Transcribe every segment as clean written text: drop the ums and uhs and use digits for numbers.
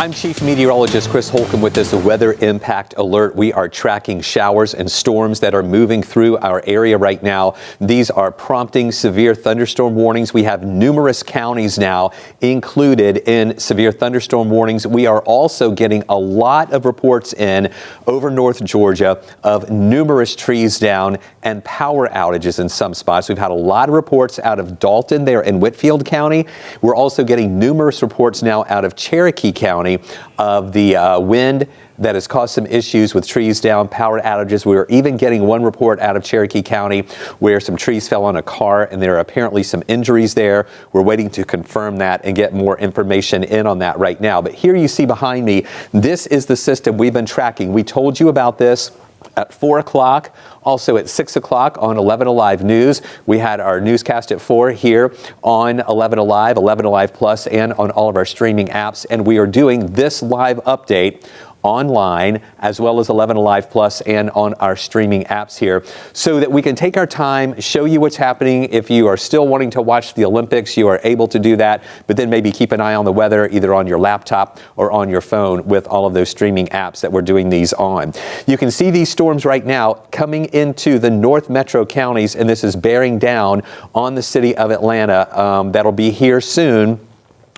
I'm Chief Meteorologist Chris Holcomb with this weather impact alert. We are tracking showers and storms that are moving through our area right now. These are prompting severe thunderstorm warnings. We have numerous counties now included in severe thunderstorm warnings. We are also getting a lot of reports in over North Georgia of numerous trees down and power outages in some spots. We've had a lot of reports out of Dalton there in Whitfield County. We're also getting numerous reports now out of Cherokee County of the wind that has caused some issues with trees down, power outages. We were even getting one report out of Cherokee County where some trees fell on a car and there are apparently some injuries there. We're waiting to confirm that and get more information in on that right now. But here you see behind me, this is the system we've been tracking. We told you about this at 4 o'clock, also at 6 o'clock on 11 Alive News. We had our newscast at 4 here on 11 Alive, 11 Alive Plus, and on all of our streaming apps. And we are doing this live update online as well as 11 Alive Plus and on our streaming apps here so that we can take our time, show you what's happening. If you are still wanting to watch the Olympics, you are able to do that, but then maybe keep an eye on the weather either on your laptop or on your phone with all of those streaming apps that we're doing these on. You can see these storms right now coming into the North Metro counties, and this is bearing down on the city of Atlanta. That'll be here soon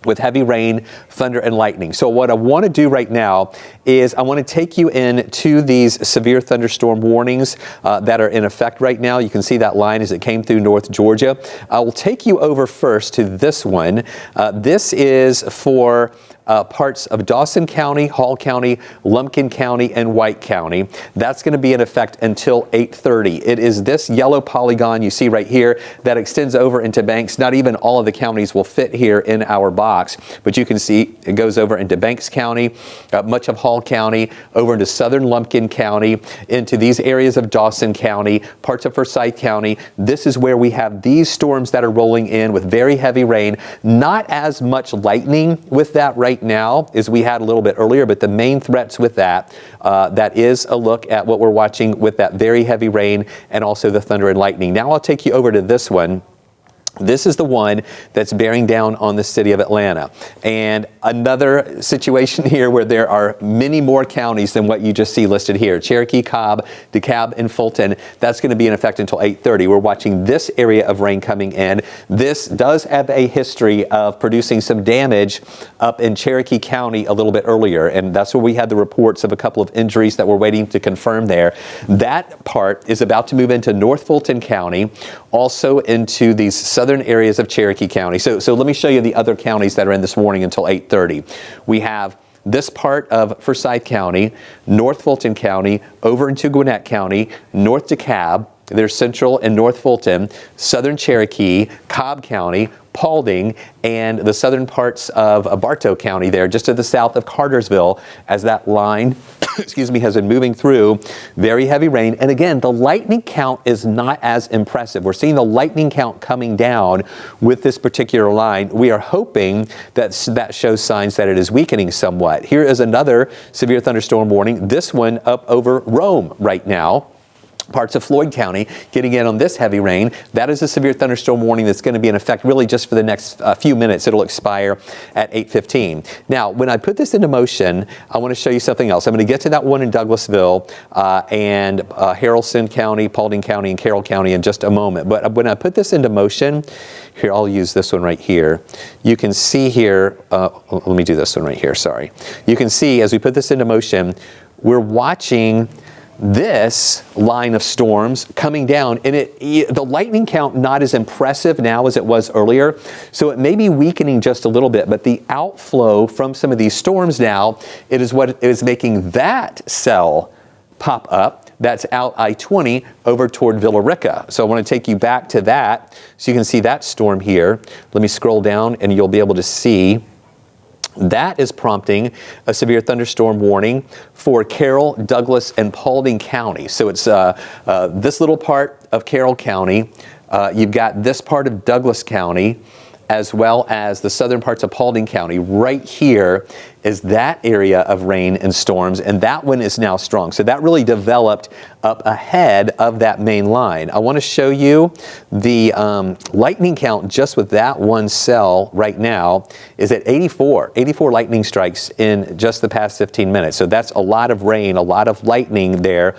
with heavy rain, thunder, and lightning. So what I want to do right now is I want to take you into these severe thunderstorm warnings that are in effect right now. You can see that line as it came through North Georgia. I will take you over first to this one. This is for parts of Dawson County, Hall County, Lumpkin County, and White County. That's going to be in effect until 8:30. It is this yellow polygon you see right here that extends over into Banks. Not even all of the counties will fit here in our box, but you can see it goes over into Banks County, much of Hall County, over into southern Lumpkin County, into these areas of Dawson County, parts of Forsyth County. This is where we have these storms that are rolling in with very heavy rain. Not as much lightning with that right now as we had a little bit earlier, but the main threats with that, that is a look at what we're watching with that very heavy rain and also the thunder and lightning. Now I'll take you over to this one. This is the one that's bearing down on the city of Atlanta. And another situation here where there are many more counties than what you just see listed here. Cherokee, Cobb, DeKalb, and Fulton. That's going to be in effect until 8:30. We're watching this area of rain coming in. This does have a history of producing some damage up in Cherokee County a little bit earlier. And that's where we had the reports of a couple of injuries that we're waiting to confirm there. That part is about to move into North Fulton County, also into these southern areas of Cherokee County. So let me show you the other counties that are in this warning until 8:30. We have this part of Forsyth County, North Fulton County, over into Gwinnett County, North DeKalb, there's Central and North Fulton, Southern Cherokee, Cobb County, Paulding, and the southern parts of Bartow County there, just to the south of Cartersville, as that line, excuse me, has been moving through. Very heavy rain. And again, the lightning count is not as impressive. We're seeing the lightning count coming down with this particular line. We are hoping that that shows signs that it is weakening somewhat. Here is another severe thunderstorm warning. This one up over Rome right now. Parts of Floyd County getting in on this heavy rain. That is a severe thunderstorm warning that's going to be in effect really just for the next few minutes. It'll expire at 8:15. Now, when I put this into motion, I want to show you something else. I'm going to get to that one in Douglasville and Haralson County, Paulding County, and Carroll County in just a moment. But when I put this into motion, here, I'll use this one right here. You can see here, let me do this one right here, sorry. You can see as we put this into motion, we're watching this line of storms coming down, and the lightning count not as impressive now as it was earlier, so it may be weakening just a little bit, but the outflow from some of these storms now, it is what is making that cell pop up. That's out I-20 over toward Villa Rica. So I want to take you back to that so you can see that storm here. Let me scroll down and you'll be able to see that is prompting a severe thunderstorm warning for Carroll, Douglas, and Paulding County. So it's this little part of Carroll County. You've got this part of Douglas County. as well as the southern parts of Paulding County. Right here is that area of rain and storms, and that one is now strong. So that really developed up ahead of that main line. I want to show you the lightning count just with that one cell right now is at 84 lightning strikes in just the past 15 minutes. So that's a lot of rain, a lot of lightning there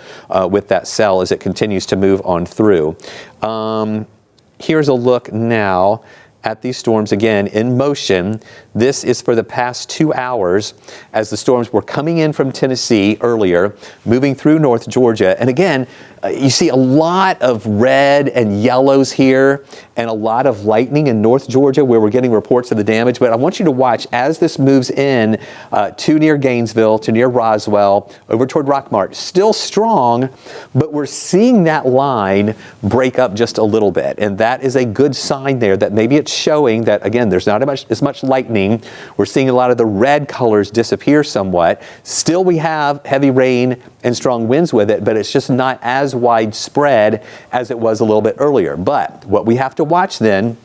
with that cell as it continues to move on through. Here's a look now at these storms again in motion. This is for the past 2 hours as the storms were coming in from Tennessee earlier, moving through North Georgia. And again, you see a lot of red and yellows here and a lot of lightning in North Georgia where we're getting reports of the damage. But I want you to watch as this moves in to near Gainesville, to near Roswell, over toward Rockmart. Still strong, but we're seeing that line break up just a little bit. And that is a good sign there that maybe it's showing that, again, there's not as much lightning. We're seeing a lot of the red colors disappear somewhat. Still, we have heavy rain and strong winds with it, but it's just not as widespread as it was a little bit earlier. But what we have to watch then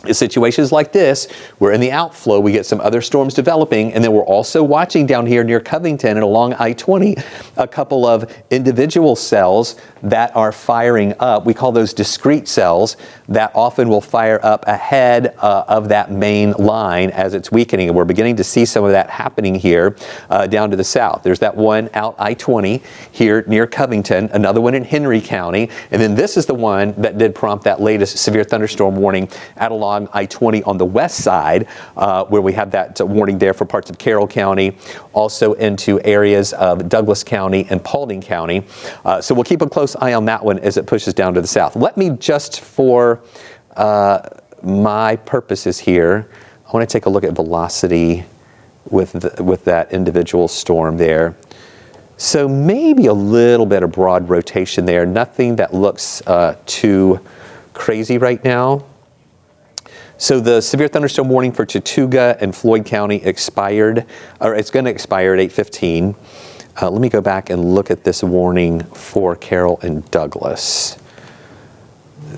is situations like this, where in the outflow we get some other storms developing, and then we're also watching down here near Covington and along I-20 a couple of individual cells that are firing up. We call those discrete cells that often will fire up ahead of that main line as it's weakening, and we're beginning to see some of that happening here down to the south. There's that one out I-20 here near Covington, another one in Henry County, and then this is the one that did prompt that latest severe thunderstorm warning at along I-20 on the west side, where we have that warning there for parts of Carroll County, also into areas of Douglas County and Paulding County. So we'll keep a close eye on that one as it pushes down to the south. Let me just, for my purposes here, I want to take a look at velocity with that individual storm there. So maybe a little bit of broad rotation there. Nothing that looks too crazy right now. So the severe thunderstorm warning for Chattooga and Floyd County expired, or it's going to expire at 8:15. Let me go back and look at this warning for Carroll and Douglas.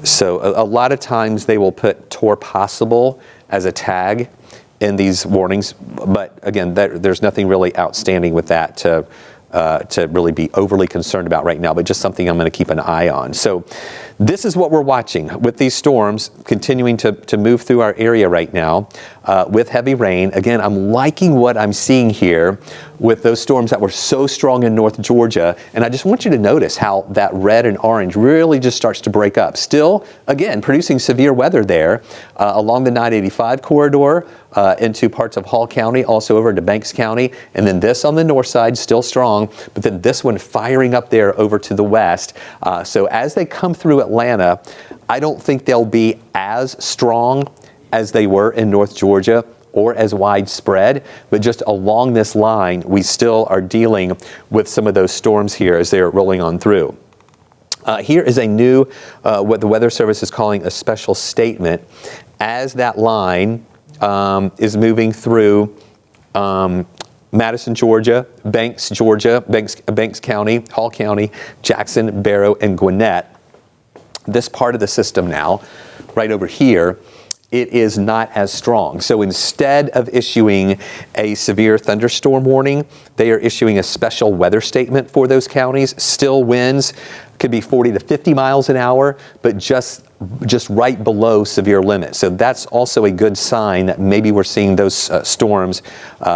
So a lot of times they will put TOR possible as a tag in these warnings, but again, there's nothing really outstanding with that to really be overly concerned about right now, but just something I'm going to keep an eye on. So this is what we're watching with these storms continuing to move through our area right now with heavy rain. Again, I'm liking what I'm seeing here with those storms that were so strong in North Georgia. And I just want you to notice how that red and orange really just starts to break up. Still, again, producing severe weather there along the 985 corridor into parts of Hall County, also over to Banks County. And then this on the north side, still strong, but then this one firing up there over to the west. So as they come through Atlanta, I don't think they'll be as strong as they were in North Georgia or as widespread, but just along this line, we still are dealing with some of those storms here as they're rolling on through. Here is a new, what the Weather Service is calling a special statement. As that line is moving through Madison, Georgia, Banks County, Hall County, Jackson, Barrow, and Gwinnett. This part of the system now, right over here, it is not as strong. So instead of issuing a severe thunderstorm warning, they are issuing a special weather statement for those counties. Still winds could be 40 to 50 miles an hour, but just right below severe limit. So that's also a good sign that maybe we're seeing those storms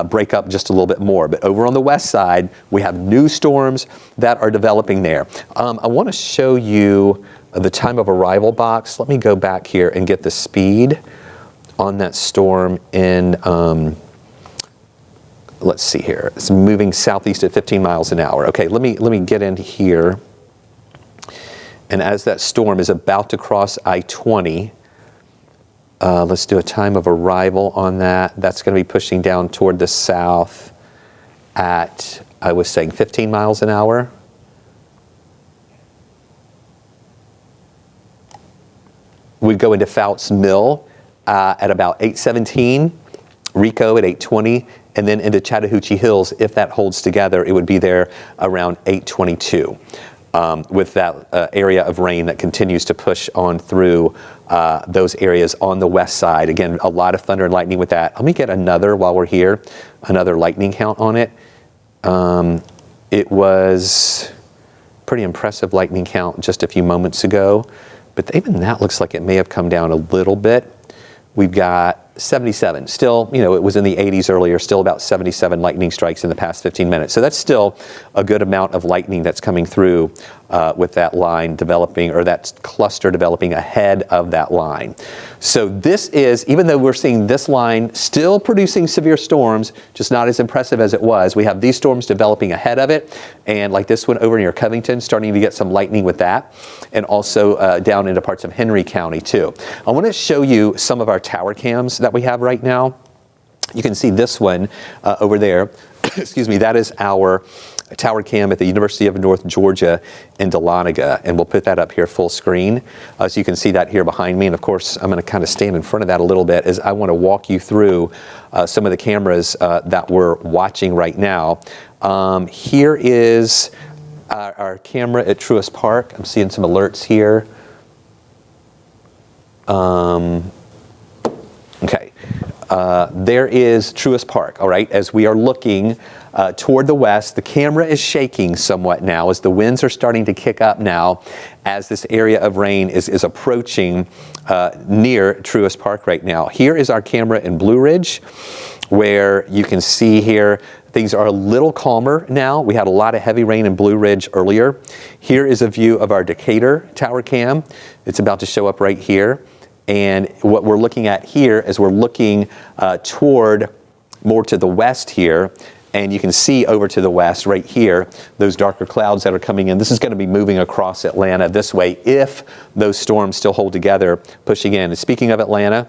break up just a little bit more. But over on the west side, we have new storms that are developing there. I want to show you the time of arrival box. Let me go back here and get the speed on that storm in, let's see here. It's moving southeast at 15 miles an hour. Okay, let me get in here. And as that storm is about to cross I-20, let's do a time of arrival on that. That's going to be pushing down toward the south at, I was saying, 15 miles an hour. We'd go into Fouts Mill at about 8:17, Rico at 8:20, and then into Chattahoochee Hills. If that holds together, it would be there around 8:22. with that area of rain that continues to push on through those areas on the west side. Again, a lot of thunder and lightning with that. Let me get another while we're here, another lightning count on it. It was pretty impressive lightning count just a few moments ago, but even that looks like it may have come down a little bit. We've got 77. Still, you know, it was in the 80s earlier, still about 77 lightning strikes in the past 15 minutes. So that's still a good amount of lightning that's coming through with that line developing, or that cluster developing ahead of that line. So this is, even though we're seeing this line still producing severe storms, just not as impressive as it was, we have these storms developing ahead of it. And like this one over near Covington, starting to get some lightning with that. And also down into parts of Henry County too. I want to show you some of our tower cams that we have right now. You can see this one over there. Excuse me, that is our tower cam at the University of North Georgia in Dahlonega, and we'll put that up here full screen so you can see that here behind me. And of course, I'm going to kind of stand in front of that a little bit as I want to walk you through some of the cameras that we're watching right now. Here is our camera at Truist Park. I'm seeing some alerts here. Okay. There is Truist Park, all right, as we are looking toward the west. The camera is shaking somewhat now as the winds are starting to kick up now as this area of rain is approaching near Truist Park right now. Here is our camera in Blue Ridge, where you can see here things are a little calmer now. We had a lot of heavy rain in Blue Ridge earlier. Here is a view of our Decatur tower cam. It's about to show up right here. And what we're looking at here is we're looking toward more to the west here. And you can see over to the west right here, those darker clouds that are coming in. This is going to be moving across Atlanta this way if those storms still hold together, pushing in. And speaking of Atlanta,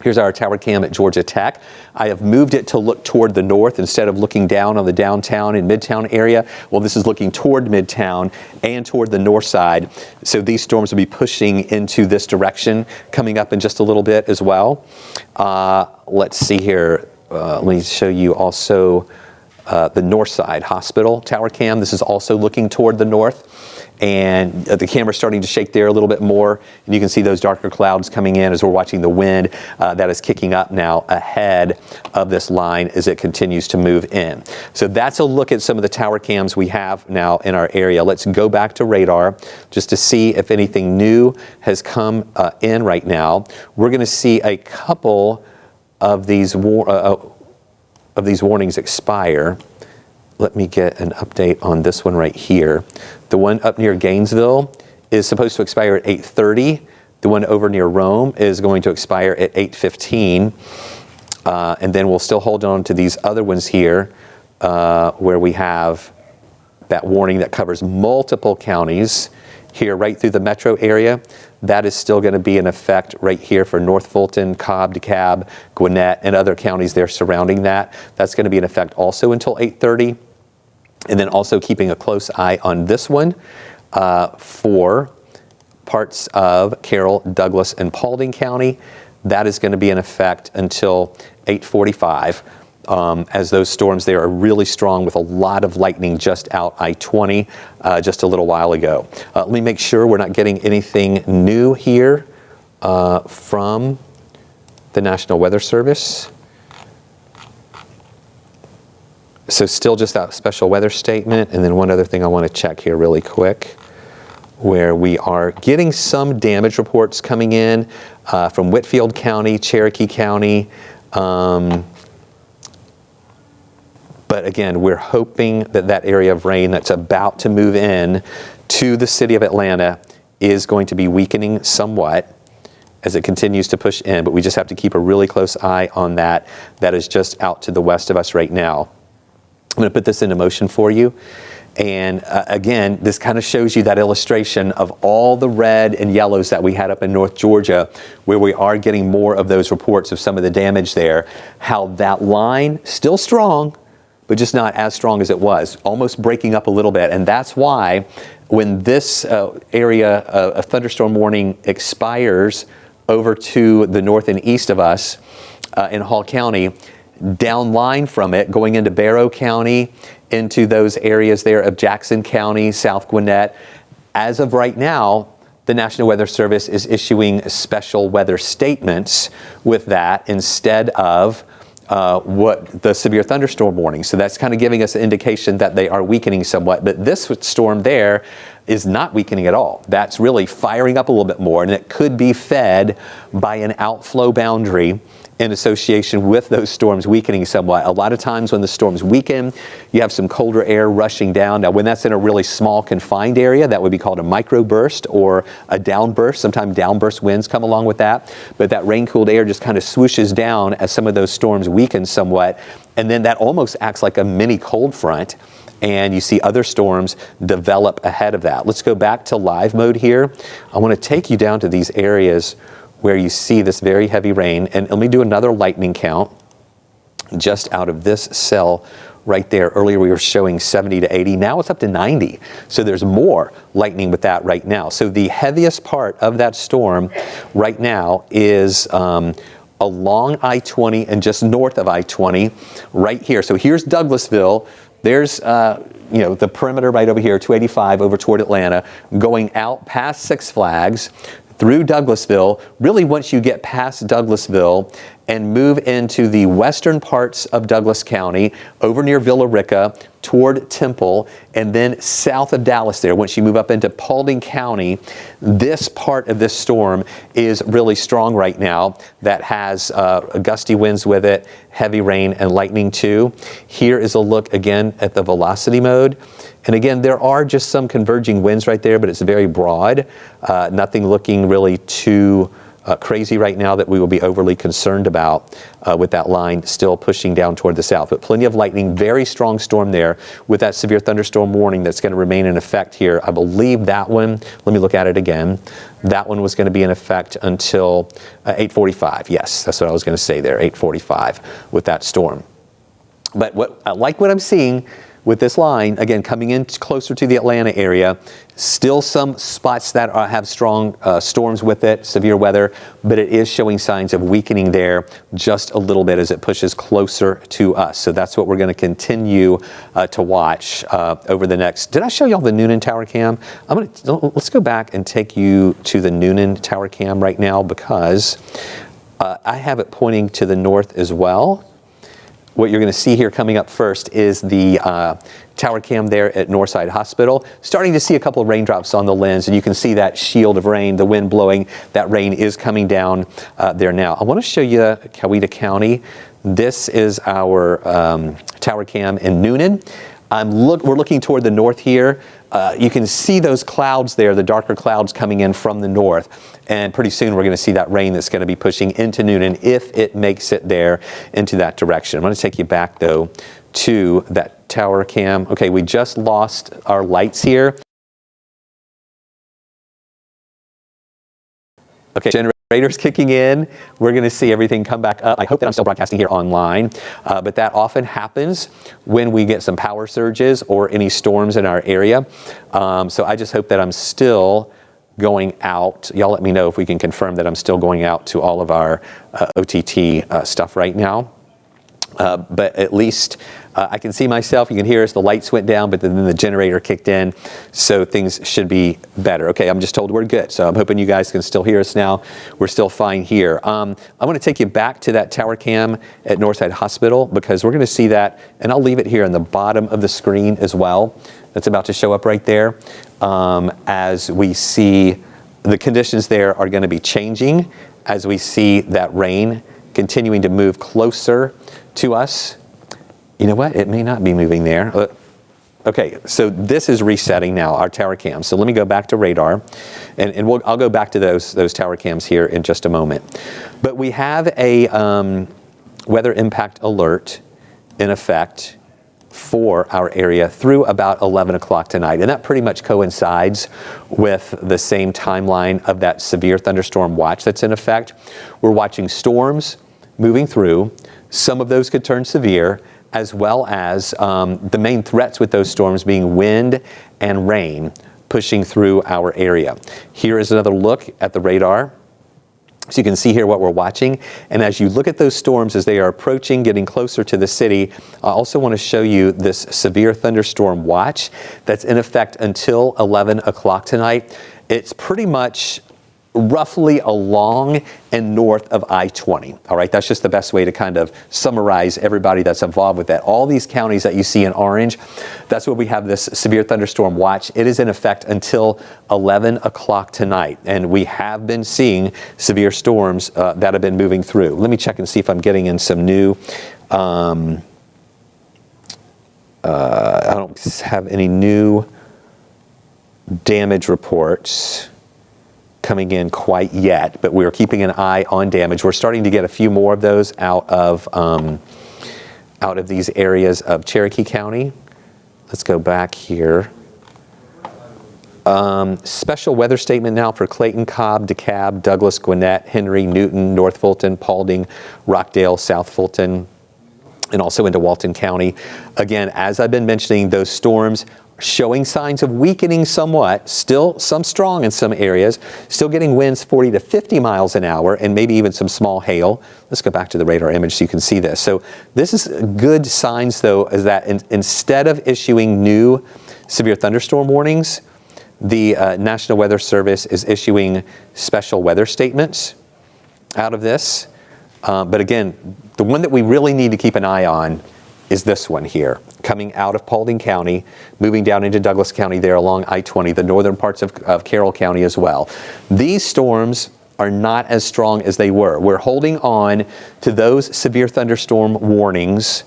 here's our tower cam at Georgia Tech. I have moved it to look toward the north instead of looking down on the downtown and midtown area. Well, this is looking toward midtown and toward the north side. So these storms will be pushing into this direction, coming up in just a little bit as well. Let's see here. Let me show you also the north side hospital tower cam. This is also looking toward the north. And the camera's starting to shake there a little bit more. And you can see those darker clouds coming in as we're watching the wind that is kicking up now ahead of this line as it continues to move in. So that's a look at some of the tower cams we have now in our area. Let's go back to radar just to see if anything new has come in right now. We're going to see a couple of these warnings expire. Let me get an update on this one right here. The one up near Gainesville is supposed to expire at 8:30. The one over near Rome is going to expire at 8:15. And then we'll still hold on to these other ones here where we have that warning that covers multiple counties here right through the metro area. That is still going to be in effect right here for North Fulton, Cobb, DeKalb, Gwinnett, and other counties there surrounding that. That's going to be in effect also until 8:30. And then also keeping a close eye on this one for parts of Carroll, Douglas, and Paulding County. That is going to be in effect until 8:45. As those storms there are really strong with a lot of lightning just out I-20 just a little while ago. Let me make sure we're not getting anything new here from the National Weather Service. So still just that special weather statement. And then one other thing I want to check here really quick, where we are getting some damage reports coming in from Whitfield County, Cherokee County. But again, we're hoping that that area of rain that's about to move in to the city of Atlanta is going to be weakening somewhat as it continues to push in. But we just have to keep a really close eye on that. That is just out to the west of us right now. I'm going to put this into motion for you. And again, this kind of shows you that illustration of all the red and yellows that we had up in North Georgia, where we are getting more of those reports of some of the damage there. How that line, still strong, but just not as strong as it was, almost breaking up a little bit. And that's why when this area of thunderstorm warning expires over to the north and east of us in Hall County, downline from it, going into Barrow County, into those areas there of Jackson County, South Gwinnett. As of right now, the National Weather Service is issuing special weather statements with that instead of what the severe thunderstorm warning. So that's kind of giving us an indication that they are weakening somewhat, but this storm there is not weakening at all. That's really firing up a little bit more, and it could be fed by an outflow boundary in association with those storms weakening somewhat. A lot of times when the storms weaken, you have some colder air rushing down. Now, when that's in a really small confined area, that would be called a microburst or a downburst. Sometimes downburst winds come along with that, but that rain-cooled air just kind of swooshes down as some of those storms weaken somewhat, and then that almost acts like a mini cold front, and you see other storms develop ahead of that. Let's go back to live mode here. I want to take you down to these areas where you see this very heavy rain. And let me do another lightning count just out of this cell right there. Earlier we were showing 70 to 80. Now it's up to 90. So there's more lightning with that right now. So the heaviest part of that storm right now is along I-20 and just north of I-20 right here. So here's Douglasville. There's the perimeter right over here, 285 over toward Atlanta, going out past Six Flags, through Douglasville. Really, once you get past Douglasville and move into the western parts of Douglas County, over near Villa Rica, toward Temple, and then south of Dallas there, once you move up into Paulding County, this part of this storm is really strong right now. That has gusty winds with it, heavy rain and lightning too. Here is a look again at the velocity mode. And again, there are just some converging winds right there, but it's very broad. Nothing looking really too crazy right now that we will be overly concerned about with that line still pushing down toward the south. But plenty of lightning, very strong storm there with that severe thunderstorm warning that's going to remain in effect here. I believe that one, let me look at it again. That one was going to be in effect until 8:45. Yes, that's what I was going to say there, 8:45 with that storm. But I like what I'm seeing with this line, again, coming in closer to the Atlanta area. Still some spots that have strong storms with it, severe weather, but it is showing signs of weakening there just a little bit as it pushes closer to us. So that's what we're going to continue to watch over the next. Did I show y'all the Noonan Tower Cam? Let's go back and take you to the Noonan Tower Cam right now, because I have it pointing to the north as well. What you're going to see here coming up first is the tower cam there at Northside Hospital. Starting to see a couple of raindrops on the lens, and you can see that shield of rain, the wind blowing. That rain is coming down there now. I want to show you Coweta County. This is our tower cam in Noonan. We're looking toward the north here. You can see those clouds there, the darker clouds coming in from the north. And pretty soon we're going to see that rain that's going to be pushing into Noonan if it makes it there into that direction. I'm going to take you back, though, to that tower cam. Okay, we just lost our lights here. Okay, generators kicking in. We're going to see everything come back up. I hope that I'm still broadcasting here online, but that often happens when we get some power surges or any storms in our area. So I just hope that I'm still going out. Y'all let me know if we can confirm that I'm still going out to all of our OTT stuff right now. But at least I can see myself. You can hear us. The lights went down, but then the generator kicked in, so things should be better. Okay, I'm just told we're good, so I'm hoping you guys can still hear us now. We're still fine here. I want to take you back to that tower cam at Northside Hospital, because we're going to see that, and I'll leave it here on the bottom of the screen as well. That's about to show up right there. As we see the conditions there are going to be changing as we see that rain continuing to move closer to us. You know what? It may not be moving there. Okay, so this is resetting now, our tower cam. So let me go back to radar, and I'll go back to those tower cams here in just a moment. But we have a weather impact alert in effect for our area through about 11 o'clock tonight. And that pretty much coincides with the same timeline of that severe thunderstorm watch that's in effect. We're watching storms moving through. Some of those could turn severe, as well as the main threats with those storms being wind and rain pushing through our area. Here is another look at the radar. So you can see here what we're watching. And as you look at those storms as they are approaching, getting closer to the city, I also want to show you this severe thunderstorm watch that's in effect until 11 o'clock tonight. It's pretty much roughly along and north of I-20. All right, that's just the best way to kind of summarize everybody that's involved with that. All these counties that you see in orange, that's where we have this severe thunderstorm watch. It is in effect until 11 o'clock tonight, and we have been seeing severe storms that have been moving through. Let me check and see if I'm getting in some new I don't have any new damage reports coming in quite yet, but we're keeping an eye on damage. We're starting to get a few more of those out of these areas of Cherokee County. Let's go back here. Special weather statement now for Clayton, Cobb, DeKalb, Douglas, Gwinnett, Henry, Newton, North Fulton, Paulding, Rockdale, South Fulton, and also into Walton County. Again, as I've been mentioning, those storms showing signs of weakening somewhat, still some strong in some areas, still getting winds 40 to 50 miles an hour, and maybe even some small hail. Let's go back to the radar image so you can see this. So this is good signs, though, is that instead of issuing new severe thunderstorm warnings, the National Weather Service is issuing special weather statements out of this. But again, the one that we really need to keep an eye on is this one here, coming out of Paulding County, moving down into Douglas County there along I-20, the northern parts of Carroll County as well. These storms are not as strong as they were. We're holding on to those severe thunderstorm warnings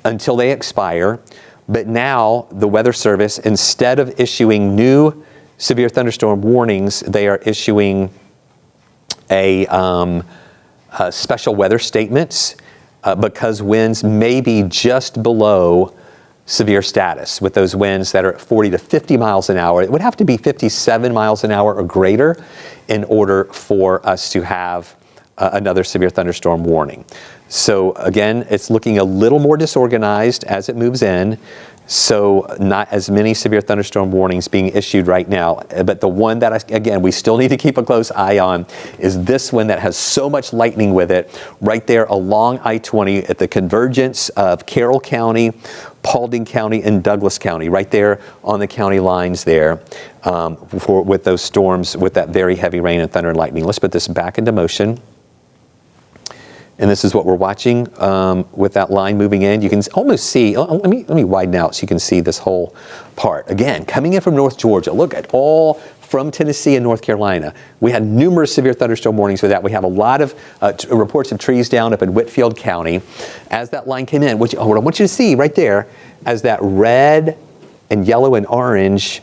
until they expire. But now the Weather Service, instead of issuing new severe thunderstorm warnings, they are issuing special weather statements because winds may be just below severe status. With those winds that are at 40 to 50 miles an hour, it would have to be 57 miles an hour or greater in order for us to have another severe thunderstorm warning. So again, it's looking a little more disorganized as it moves in. So not as many severe thunderstorm warnings being issued right now. But the one that, again, we still need to keep a close eye on is this one that has so much lightning with it right there along I-20 at the convergence of Carroll County, Paulding County, and Douglas County, right there on the county lines there with those storms with that very heavy rain and thunder and lightning. Let's put this back into motion. And this is what we're watching with that line moving in. You can almost see, let me widen out so you can see this whole part. Again, coming in from North Georgia, look at all from Tennessee and North Carolina. We had numerous severe thunderstorm warnings with that. We have a lot of reports of trees down up in Whitfield County. As that line came in, what I want you to see right there, as that red and yellow and orange,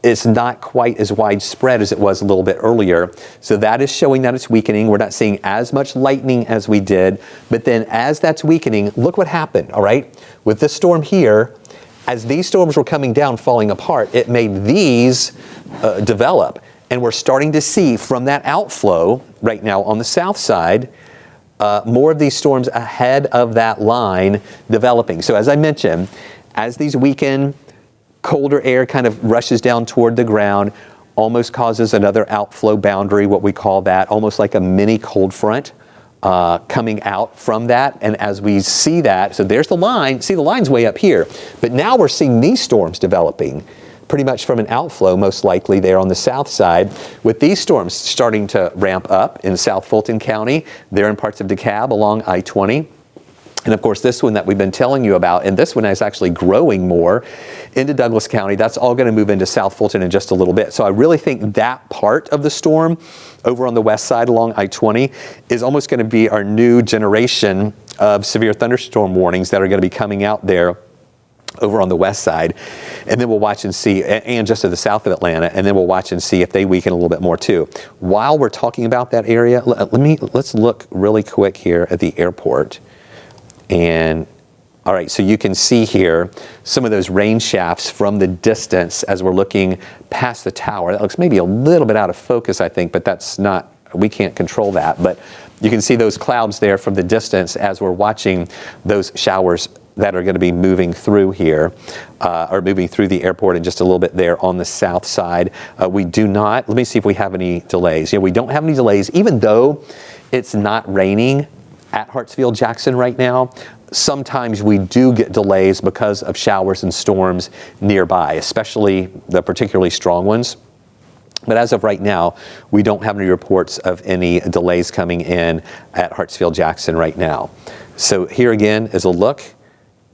it's not quite as widespread as it was a little bit earlier. So that is showing that it's weakening. We're not seeing as much lightning as we did. But then as that's weakening, look what happened, all right? With this storm here, as these storms were coming down, falling apart, it made these develop. And we're starting to see from that outflow right now on the south side, more of these storms ahead of that line developing. So as I mentioned, as these weaken, colder air kind of rushes down toward the ground, almost causes another outflow boundary, what we call that, almost like a mini cold front coming out from that. And as we see that, so there's the line, see the line's way up here, but now we're seeing these storms developing pretty much from an outflow, most likely there on the south side, with these storms starting to ramp up in South Fulton County, there in parts of DeKalb along I-20. And of course, this one that we've been telling you about, and this one is actually growing more into Douglas County. That's all going to move into South Fulton in just a little bit. So I really think that part of the storm over on the west side along I-20 is almost going to be our new generation of severe thunderstorm warnings that are going to be coming out there over on the west side. And then we'll watch and see, and just to the south of Atlanta, and then we'll watch and see if they weaken a little bit more too. While we're talking about that area, let's look really quick here at the airport. And all right, so you can see here some of those rain shafts from the distance as we're looking past the tower. That looks maybe a little bit out of focus, I think, but that's not, we can't control that. But you can see those clouds there from the distance as we're watching those showers that are going to be moving through here, or moving through the airport, and just a little bit there on the south side. We do not, let me see if we have any delays. Yeah, we don't have any delays, even though it's not raining at Hartsfield-Jackson right now. Sometimes we do get delays because of showers and storms nearby, especially the particularly strong ones. But as of right now, we don't have any reports of any delays coming in at Hartsfield-Jackson right now. So here again is a look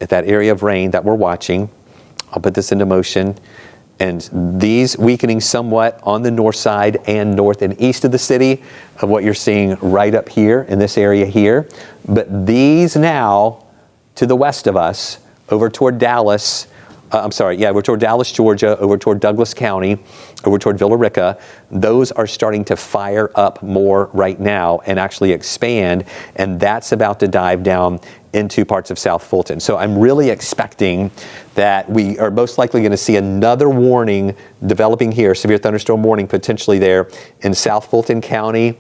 at that area of rain that we're watching. I'll put this into motion. And these weakening somewhat on the north side and north and east of the city of what you're seeing right up here in this area here. But these now to the west of us, over toward Dallas, over toward Dallas, Georgia, over toward Douglas County, over toward Villa Rica, those are starting to fire up more right now and actually expand, and that's about to dive down into parts of South Fulton. So I'm really expecting that we are most likely going to see another warning developing here, severe thunderstorm warning potentially there in South Fulton County,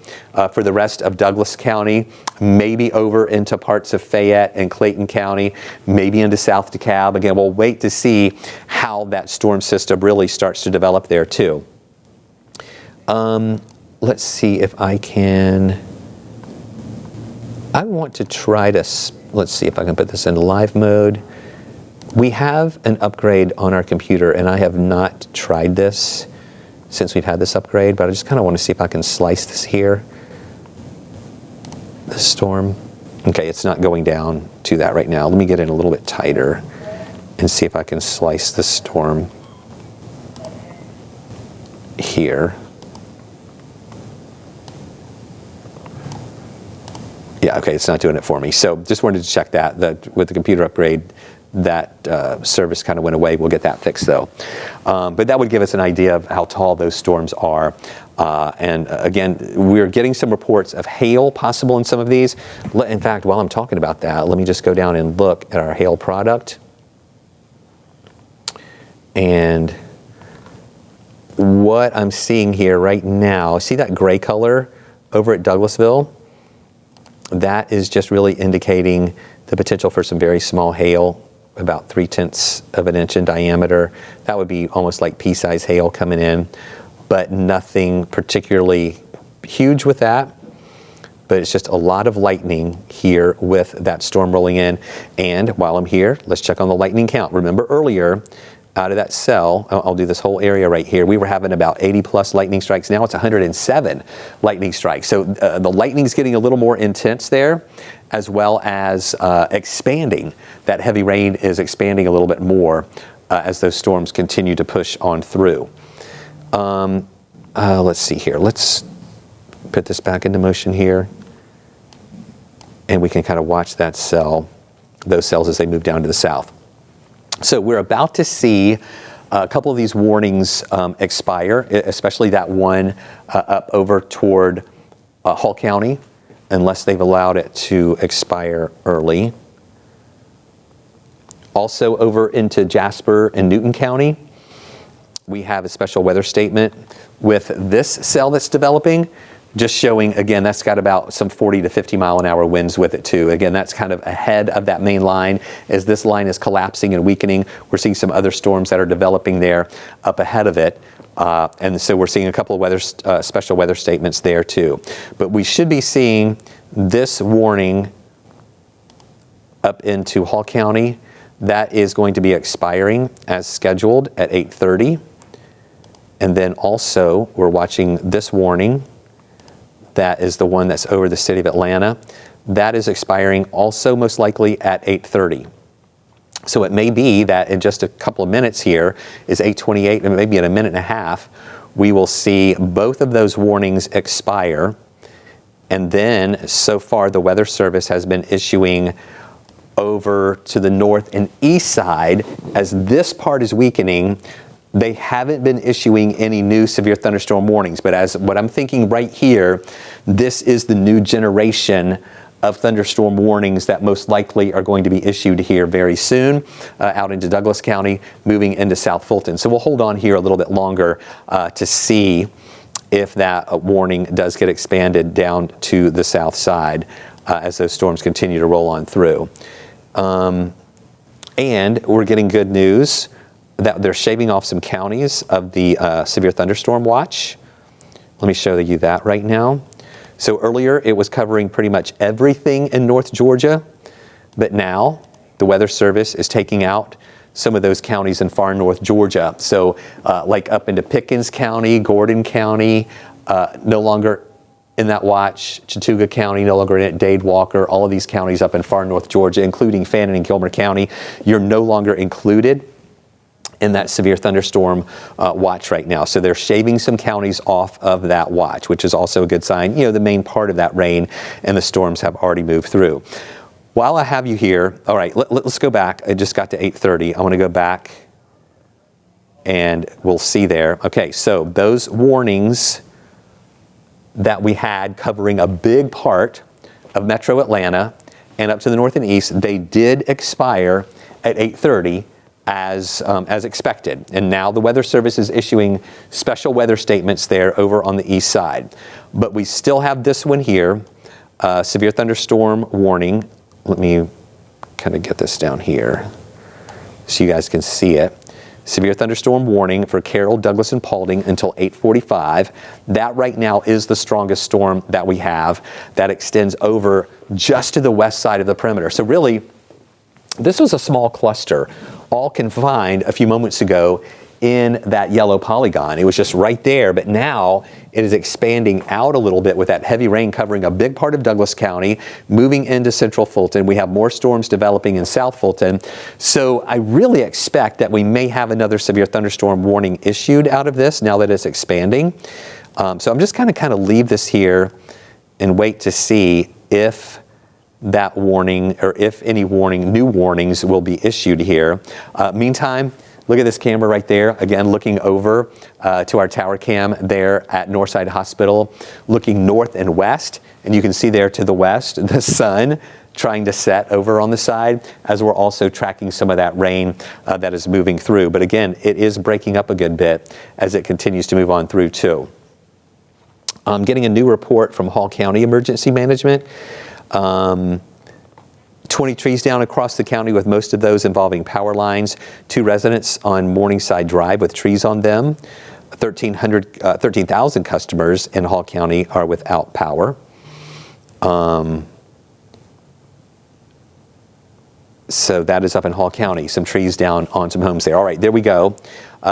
for the rest of Douglas County, maybe over into parts of Fayette and Clayton County, maybe into South DeKalb. Again, we'll wait to see how that storm system really starts to develop there too. Let's see if I want to try to, let's see if I can put this into live mode. We have an upgrade on our computer, and I have not tried this since we've had this upgrade, but I just kind of want to see if I can slice this here. The storm. Okay, it's not going down to that right now. Let me get in a little bit tighter and see if I can slice the storm here. Yeah, okay, it's not doing it for me. So just wanted to check that with the computer upgrade, that service kind of went away. We'll get that fixed though. But that would give us an idea of how tall those storms are. And again, we're getting some reports of hail possible in some of these. In fact, while I'm talking about that, let me just go down and look at our hail product. And what I'm seeing here right now, see that gray color over at Douglasville? That is just really indicating the potential for some very small hail, about 0.3 of an inch in diameter. That would be almost like pea-size hail coming in, but nothing particularly huge with that. But it's just a lot of lightning here with that storm rolling in. And while I'm here, let's check on the lightning count. Remember earlier, out of that cell, I'll do this whole area right here, we were having about 80 plus lightning strikes. Now it's 107 lightning strikes. So the lightning's getting a little more intense there, as well as expanding. That heavy rain is expanding a little bit more as those storms continue to push on through. Let's see here. Let's put this back into motion here. And we can kind of watch that cell, those cells as they move down to the south. So we're about to see a couple of these warnings expire, especially that one up over toward Hall County, unless they've allowed it to expire early. Also over into Jasper and Newton County, we have a special weather statement with this cell that's developing, just showing, again, that's got about some 40 to 50 mile an hour winds with it too. Again, that's kind of ahead of that main line. As this line is collapsing and weakening, we're seeing some other storms that are developing there up ahead of it. And so we're seeing a couple of weather special weather statements there too. But we should be seeing this warning up into Hall County. That is going to be expiring as scheduled at 8:30. And then also we're watching this warning. That is the one that's over the city of Atlanta. That is expiring also most likely at 8:30. So it may be that in just a couple of minutes here is 8:28, and maybe in a minute and a half, we will see both of those warnings expire. And then so far the Weather Service has been issuing over to the north and east side. As this part is weakening, they haven't been issuing any new severe thunderstorm warnings, but as what I'm thinking right here, this is the new generation of thunderstorm warnings that most likely are going to be issued here very soon, out into Douglas County, moving into South Fulton. So we'll hold on here a little bit longer to see if that warning does get expanded down to the south side as those storms continue to roll on through. And we're getting good news that they're shaving off some counties of the severe thunderstorm watch. Let me show you that right now. So earlier it was covering pretty much everything in North Georgia, but now the Weather Service is taking out some of those counties in far North Georgia. So like up into Pickens County, Gordon County, no longer in that watch, Chattooga County, no longer in it, Dade, Walker, all of these counties up in far North Georgia, including Fannin and Gilmer County, you're no longer included in that severe thunderstorm watch right now. So they're shaving some counties off of that watch, which is also a good sign. You know, the main part of that rain and the storms have already moved through. While I have you here, all right, let's go back. I just got to 8:30. I want to go back and we'll see there. Okay, so those warnings that we had covering a big part of Metro Atlanta and up to the north and east, they did expire at 8:30 as expected. And now the Weather Service is issuing special weather statements there over on the east side. But we still have this one here, severe thunderstorm warning. Let me kind of get this down here so you guys can see it. Severe thunderstorm warning for Carroll, Douglas, and Paulding until 8:45. That right now is the strongest storm that we have. That extends over just to the west side of the perimeter. So really, this was a small cluster, all confined a few moments ago in that yellow polygon. It was just right there, but now it is expanding out a little bit with that heavy rain covering a big part of Douglas County, moving into central Fulton. We have more storms developing in South Fulton. So I really expect that we may have another severe thunderstorm warning issued out of this now that it's expanding. So I'm just kind of leave this here and wait to see if that warning or if any new warnings will be issued here. Meantime, look at this camera right there. Again, looking over to our tower cam there at Northside Hospital, looking north and west. And you can see there to the west, the sun trying to set over on the side as we're also tracking some of that rain that is moving through. But again, it is breaking up a good bit as it continues to move on through too. I'm getting a new report from Hall County Emergency Management. 20 trees down across the county, with most of those involving power lines. 2 residents on Morningside Drive with trees on them. 13,000 customers in Hall County are without power. So that is up in Hall County. Some trees down on some homes there. All right, there we go.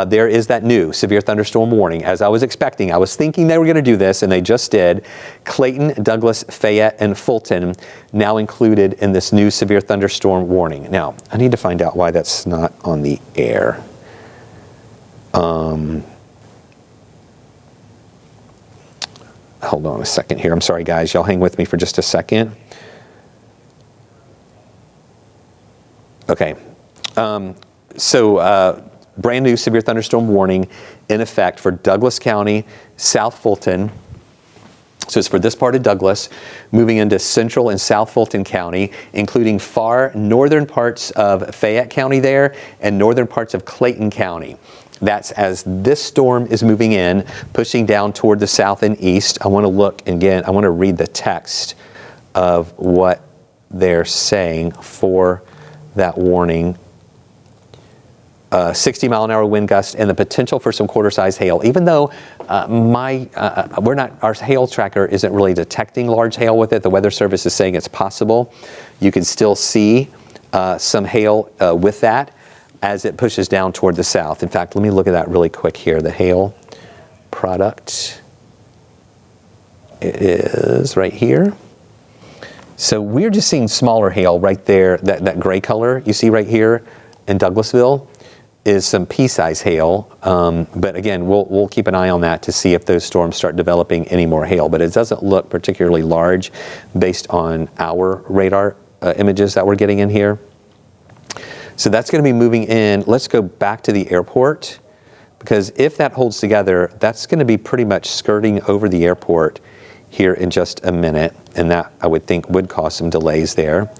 There is that new severe thunderstorm warning. As I was expecting, I was thinking they were going to do this, and they just did. Clayton, Douglas, Fayette, and Fulton now included in this new severe thunderstorm warning. Now, I need to find out why that's not on the air. Hold on a second here. I'm sorry, guys. Y'all hang with me for just a second. Okay. Brand new severe thunderstorm warning in effect for Douglas County, South Fulton. So it's for this part of Douglas, moving into central and South Fulton County, including far northern parts of Fayette County there and northern parts of Clayton County. That's as this storm is moving in, pushing down toward the south and east. I want to look again, I want to read the text of what they're saying for that warning. 60-mile-an-hour wind gust and the potential for some quarter-size hail. Even though our hail tracker isn't really detecting large hail with it, the Weather Service is saying it's possible. You can still see some hail with that as it pushes down toward the south. In fact, let me look at that really quick here. The hail product, it is right here. So we're just seeing smaller hail right there. That gray color you see right here in Douglasville is some pea-size hail. But again, we'll keep an eye on that to see if those storms start developing any more hail. But it doesn't look particularly large based on our radar images that we're getting in here. So that's going to be moving in. Let's go back to the airport, because if that holds together, that's going to be pretty much skirting over the airport here in just a minute, and that I would think would cause some delays there.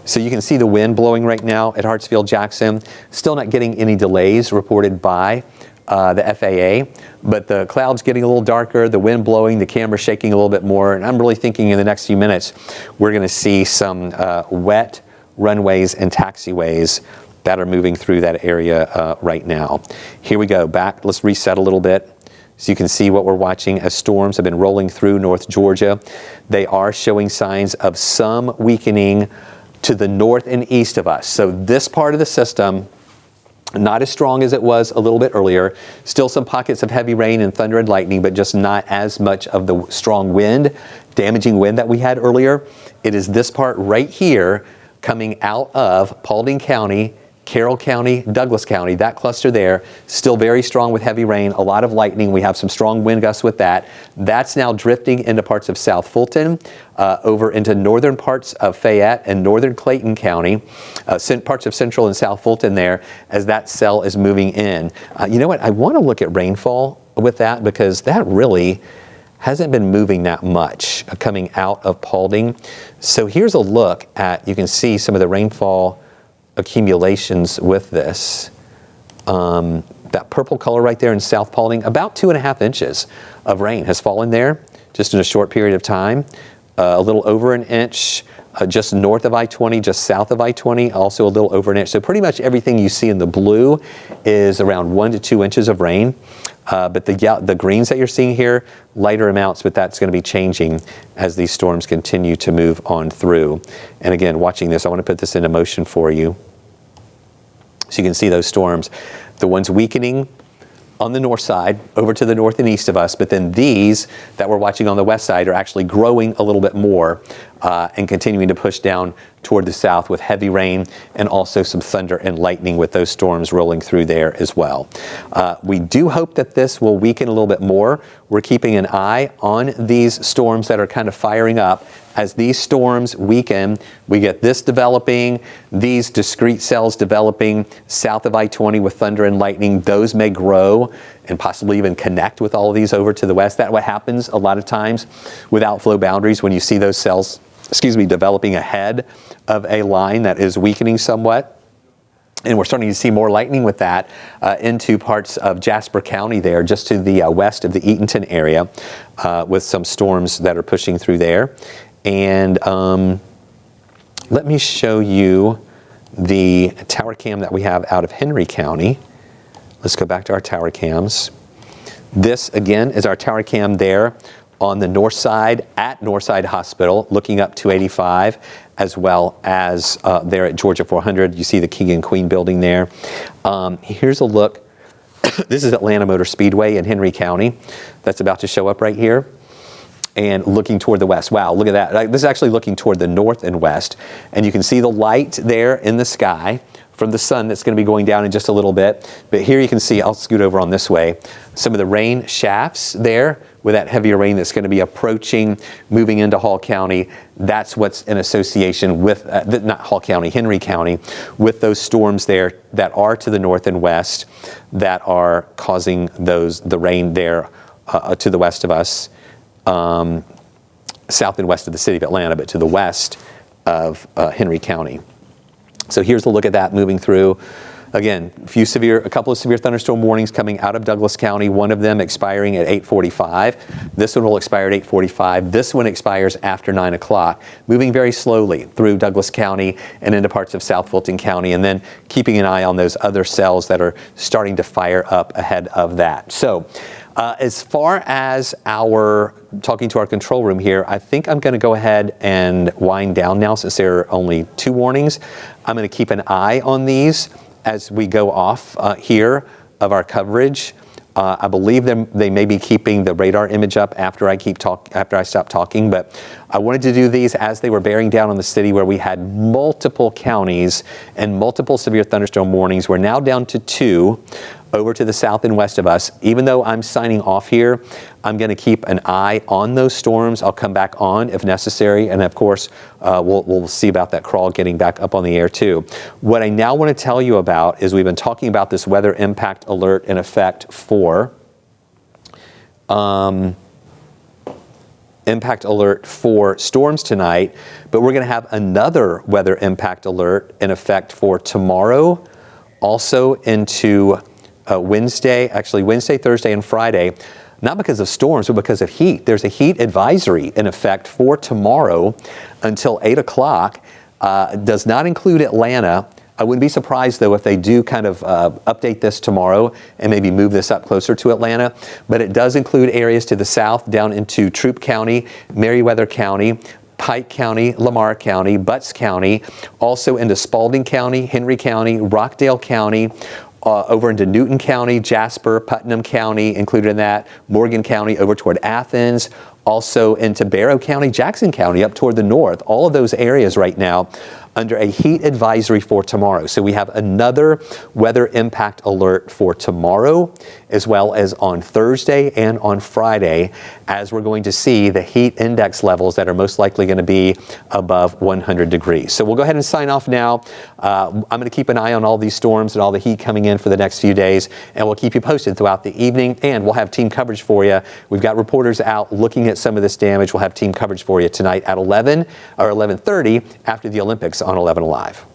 So you can see the wind blowing right now at Hartsfield-Jackson. Still not getting any delays reported by the FAA, but the clouds getting a little darker, the wind blowing, the camera shaking a little bit more, and I'm really thinking in the next few minutes we're going to see some wet runways and taxiways that are moving through that area right now. Here we go back. Let's reset a little bit. So you can see what we're watching as storms have been rolling through North Georgia. They are showing signs of some weakening to the north and east of us. So this part of the system, not as strong as it was a little bit earlier. Still some pockets of heavy rain and thunder and lightning, but just not as much of the strong wind, damaging wind that we had earlier. It is this part right here coming out of Paulding County, Carroll County, Douglas County, that cluster there, still very strong with heavy rain, a lot of lightning. We have some strong wind gusts with that. That's now drifting into parts of South Fulton, over into northern parts of Fayette and northern Clayton County, parts of central and South Fulton there as that cell is moving in. You know what? I want to look at rainfall with that because that really hasn't been moving that much coming out of Paulding. So here's a look at, you can see some of the rainfall accumulations with this. That purple color right there in South Paulding, about 2.5 inches of rain has fallen there just in a short period of time. A little over an inch just north of I-20, just south of I-20, also a little over an inch. So pretty much everything you see in the blue is around 1 to 2 inches of rain. But the greens that you're seeing here, lighter amounts, but that's going to be changing as these storms continue to move on through. And again, watching this, I want to put this into motion for you. So you can see those storms, the ones weakening on the north side over to the north and east of us, but then these that we're watching on the west side are actually growing a little bit more and continuing to push down toward the south with heavy rain and also some thunder and lightning with those storms rolling through there as well. We do hope that this will weaken a little bit more. We're keeping an eye on these storms that are kind of firing up. As these storms weaken, we get this developing, these discrete cells developing south of I-20 with thunder and lightning. Those may grow and possibly even connect with all of these over to the west. That's what happens a lot of times with outflow boundaries when you see those cells, developing ahead of a line that is weakening somewhat. And we're starting to see more lightning with that into parts of Jasper County there, just to the west of the Eatonton area, with some storms that are pushing through there. And let me show you the tower cam that we have out of Henry County. Let's go back to our tower cams. This, again, is our tower cam there on the north side at Northside Hospital, looking up 285, as well as there at Georgia 400. You see the King and Queen building there. Here's a look. This is Atlanta Motor Speedway in Henry County. That's about to show up right here. And looking toward the west. Wow, look at that. This is actually looking toward the north and west. And you can see the light there in the sky from the sun that's going to be going down in just a little bit. But here you can see, I'll scoot over on this way, some of the rain shafts there with that heavier rain that's going to be approaching, moving into Hall County. That's what's in association with, not Hall County, Henry County, with those storms there that are to the north and west that are causing the rain there to the west of us. South and west of the city of Atlanta, but to the west of Henry County. So here's a look at that moving through. Again, a couple of severe thunderstorm warnings coming out of Douglas County, one of them expiring at 8:45. This one will expire at 8:45. This one expires after 9 o'clock, moving very slowly through Douglas County and into parts of South Fulton County, and then keeping an eye on those other cells that are starting to fire up ahead of that. So as far as talking to our control room here, I think I'm going to go ahead and wind down now since there are only 2 warnings. I'm going to keep an eye on these as we go off here of our coverage. I believe they may be keeping the radar image up after I stop talking, but I wanted to do these as they were bearing down on the city where we had multiple counties and multiple severe thunderstorm warnings. We're now down to 2 over to the south and west of us. Even though I'm signing off here, I'm going to keep an eye on those storms. I'll come back on if necessary, and of course, we'll see about that crawl getting back up on the air too. What I now want to tell you about is we've been talking about this weather impact alert in effect for storms tonight, but we're going to have another weather impact alert in effect for tomorrow, also into Wednesday, Thursday, and Friday, not because of storms, but because of heat. There's a heat advisory in effect for tomorrow until 8 o'clock. Does not include Atlanta, I wouldn't be surprised, though, if they do kind of update this tomorrow and maybe move this up closer to Atlanta. But it does include areas to the south down into Troup County, Meriwether County, Pike County, Lamar County, Butts County, also into Spalding County, Henry County, Rockdale County, over into Newton County, Jasper, Putnam County included in that, Morgan County over toward Athens, also into Barrow County, Jackson County up toward the north. All of those areas right now under a heat advisory for tomorrow. So we have another weather impact alert for tomorrow, as well as on Thursday and on Friday, as we're going to see the heat index levels that are most likely going to be above 100 degrees. So we'll go ahead and sign off now. I'm going to keep an eye on all these storms and all the heat coming in for the next few days, and we'll keep you posted throughout the evening, and we'll have team coverage for you. We've got reporters out looking at some of this damage. We'll have team coverage for you tonight at 11 or 11:30 after the Olympics on 11 Alive.